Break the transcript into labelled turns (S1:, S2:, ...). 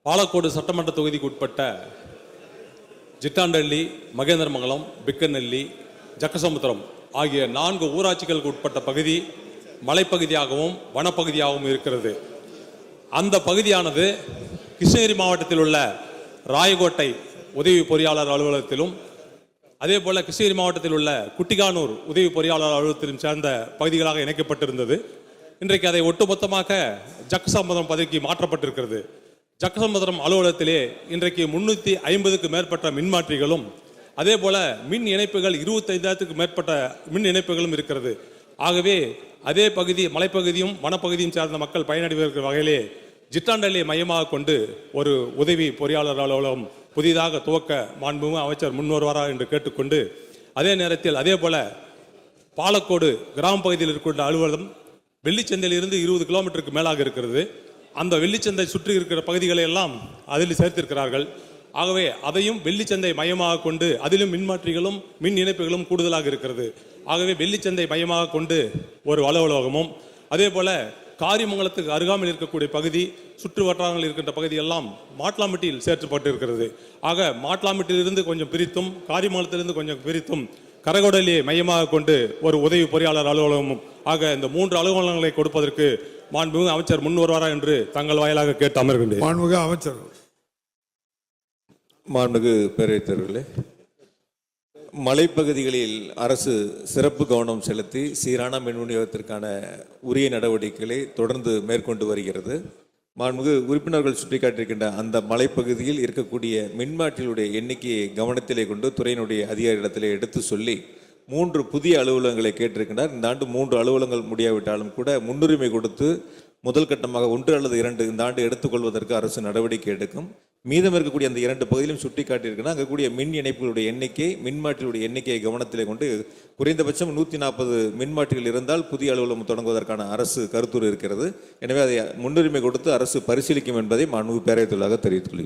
S1: பாலக்கோடு சட்டமன்ற தொகுதிக்கு உட்பட்ட ஜிட்டாண்டள்ளி, மகேந்திரமங்கலம், பிக்கநெல்லி, ஜக்கசமுத்திரம் ஆகிய 4 ஊராட்சிகளுக்கு உட்பட்ட பகுதி மலைப்பகுதியாகவும் வனப்பகுதியாகவும் இருக்கிறது. அந்த பகுதியானது கிருஷ்ணகிரி மாவட்டத்தில் உள்ள ராயகோட்டை உதவி பொறியாளர் அலுவலகத்திலும் அதே போல கிருஷ்ணகிரி மாவட்டத்தில் உள்ள குட்டிகானூர் உதவி பொறியாளர் அலுவலகத்திலும் சேர்ந்த பகுதிகளாக இணைக்கப்பட்டிருந்தது. இன்றைக்கு அதை ஒட்டுமொத்தமாக ஜக்கசமுத்திரம் பகுதிக்கு மாற்றப்பட்டிருக்கிறது. ஜக்கசமுத்திரம் அலுவலகத்திலே இன்றைக்கு 350க்கு மேற்பட்ட மின்மாற்றிகளும் அதே போல மின் இணைப்புகள் 25,000க்கு மேற்பட்ட மின் இணைப்புகளும் இருக்கிறது. ஆகவே அதே பகுதி மலைப்பகுதியும் வனப்பகுதியும் சேர்ந்த மக்கள் பயனடைவதற்கு வகையிலே ஜிட்டாண்டள்ளியை மையமாக கொண்டு ஒரு உதவி பொறியாளர் அலுவலகம் புதிதாக துவக்க மாண்புமிகு அமைச்சர் முன்வருவாரா என்று கேட்டுக்கொண்டு, அதே நேரத்தில் அதே போல பாலக்கோடு கிராம பகுதியில் இருக்கின்ற அலுவலகம் வெள்ளிச்சந்தையில் இருந்து 20 கிலோமீட்டருக்கு மேலாக இருக்கிறது. அந்த வெள்ளிச்சந்தை சுற்றி இருக்கிற பகுதிகளை எல்லாம் அதில் சேர்த்திருக்கிறார்கள். ஆகவே அதையும் வெள்ளிச்சந்தை மையமாக கொண்டு அதிலும் மின்மாற்றிகளும் மின் இணைப்புகளும் கூடுதலாக இருக்கிறது. ஆகவே வெள்ளிச்சந்தை மையமாக கொண்டு ஒரு அலுவலகமும் அதே போல காரிமங்கலத்துக்கு அருகாமையில் இருக்கக்கூடிய பகுதி சுற்று வட்டாரங்களில் இருக்கின்ற பகுதியெல்லாம் மாட்லாம்பட்டியில் சேர்க்கப்பட்டு இருக்கிறது. ஆக மாட்லாம்பட்டியிலிருந்து கொஞ்சம் பிரித்தும் காரிமங்கலத்திலிருந்து கொஞ்சம் பிரித்தும் கரகோடலியை மையமாக கொண்டு ஒரு உதவி பொறியாளர் அலுவலகமும் ஆக இந்த 3 அலுவலகங்களை கொடுப்பதற்கு மாண்புமிகு அமைச்சர் முன் வருவாரா என்று தங்கள் வாயிலாக கேட்டு அமர்கின்றேன்.
S2: மாண்புமிகு அமைச்சர்.
S3: மாண்புமிகு பேரவைத் தலைவர்களே, மலைப்பகுதிகளில் அரசு சிறப்பு கவனம் செலுத்தி சீரான மின் விநியோகத்திற்கான உரிய நடவடிக்கைகளை தொடர்ந்து மேற்கொண்டு வருகிறது. மாண்புமிகு உறுப்பினர்கள் சுட்டிக்காட்டியிருக்கின்ற அந்த மலைப்பகுதியில் இருக்கக்கூடிய மின்மாற்றிகளுடைய எண்ணிக்கையை கவனத்திலே கொண்டு துறையினுடைய அதிகாரிகளிடத்திலே எடுத்து சொல்லி 3 புதிய அலுவலகங்களை கேட்டிருக்கின்றார். இந்த ஆண்டு 3 அலுவலகங்கள் முடியாவிட்டாலும் கூட முன்னுரிமை கொடுத்து முதல் கட்டமாக 1 அல்லது 2 இந்த ஆண்டு எடுத்துக்கொள்வதற்கு அரசு நடவடிக்கை எடுக்கும். மீதம் இருக்கக்கூடிய அந்த 2 பகுதியிலும் சுட்டி காட்டியிருக்கிறார். அங்கே கூடிய மின் இணைப்புகளுடைய எண்ணிக்கை, மின்மாற்றிகளுடைய எண்ணிக்கையை கவனத்திலே கொண்டு குறைந்தபட்சம் 140 மின்மாற்றிகள் இருந்தால் புதிய அலுவலகம் தொடங்குவதற்கான அரசு கருத்துரு இருக்கிறது. எனவே அதை முன்னுரிமை கொடுத்து அரசு பரிசீலிக்கும் என்பதை மாண்புமிகு பேரவைத் தலைவராக தெரிவித்துக் கொள்கிறேன்.